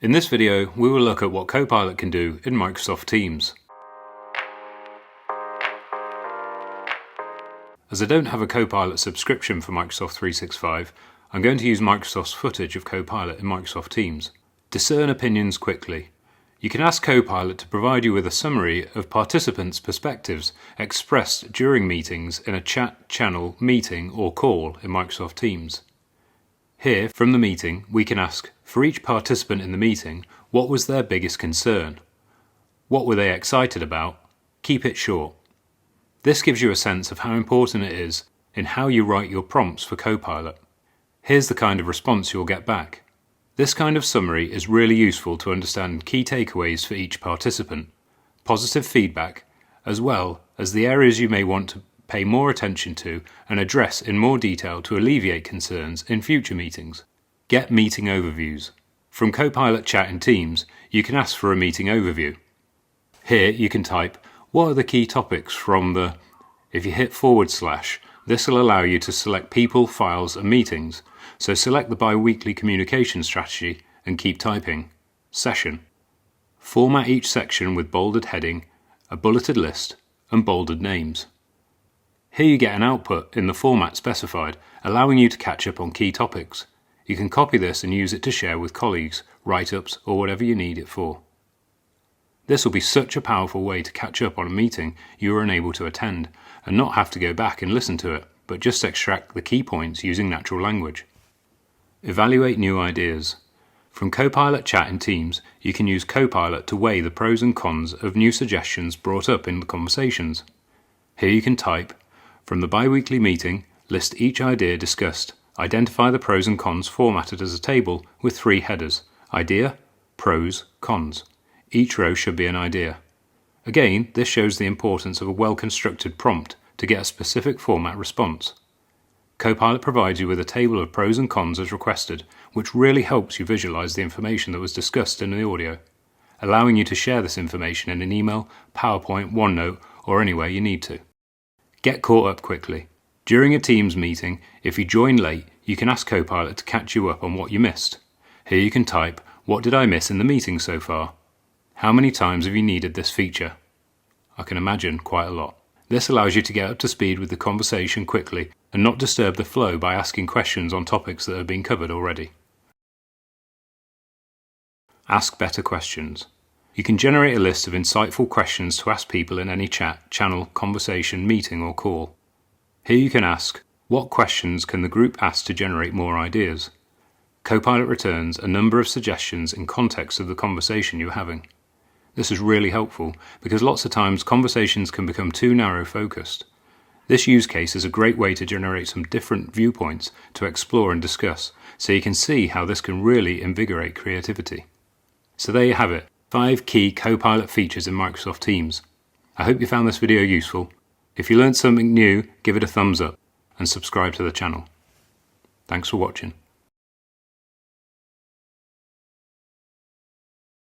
In this video, we will look at what Copilot can do in Microsoft Teams. As I don't have a Copilot subscription for Microsoft 365, I'm going to use Microsoft's footage of Copilot in Microsoft Teams. Discern opinions quickly. You can ask Copilot to provide you with a summary of participants' perspectives expressed during meetings in a chat, channel, meeting or call in Microsoft Teams. Here, from the meeting, we can ask, for each participant in the meeting, what was their biggest concern? What were they excited about? Keep it short. This gives you a sense of how important it is in how you write your prompts for Copilot. Here's the kind of response you'll get back. This kind of summary is really useful to understand key takeaways for each participant, positive feedback, as well as the areas you may want to pay more attention to and address in more detail to alleviate concerns in future meetings. Get meeting overviews. From Copilot Chat in Teams, you can ask for a meeting overview. Here you can type, what are the key topics from the... If you hit /, this will allow you to select people, files and meetings. So select the bi-weekly communication strategy and keep typing. Session. Format each section with bolded heading, a bulleted list and bolded names. Here you get an output in the format specified, allowing you to catch up on key topics. You can copy this and use it to share with colleagues, write-ups or whatever you need it for. This will be such a powerful way to catch up on a meeting you were unable to attend and not have to go back and listen to it, but just extract the key points using natural language. Evaluate new ideas. From Copilot Chat in Teams, you can use Copilot to weigh the pros and cons of new suggestions brought up in the conversations. Here you can type, from the bi-weekly meeting, list each idea discussed. Identify the pros and cons formatted as a table with 3 headers, idea, pros, cons. Each row should be an idea. Again, this shows the importance of a well-constructed prompt to get a specific format response. Copilot provides you with a table of pros and cons as requested, which really helps you visualize the information that was discussed in the audio, allowing you to share this information in an email, PowerPoint, OneNote, or any way you need to. Get caught up quickly. During a Teams meeting, if you join late, you can ask Copilot to catch you up on what you missed. Here you can type, what did I miss in the meeting so far? How many times have you needed this feature? I can imagine quite a lot. This allows you to get up to speed with the conversation quickly and not disturb the flow by asking questions on topics that have been covered already. Ask better questions. You can generate a list of insightful questions to ask people in any chat, channel, conversation, meeting or call. Here you can ask, what questions can the group ask to generate more ideas? Copilot returns a number of suggestions in context of the conversation you're having. This is really helpful because lots of times conversations can become too narrow focused. This use case is a great way to generate some different viewpoints to explore and discuss, so you can see how this can really invigorate creativity. So there you have it, 5 key Copilot features in Microsoft Teams. I hope you found this video useful. If you learned something new, give it a thumbs up and subscribe to the channel. Thanks for watching.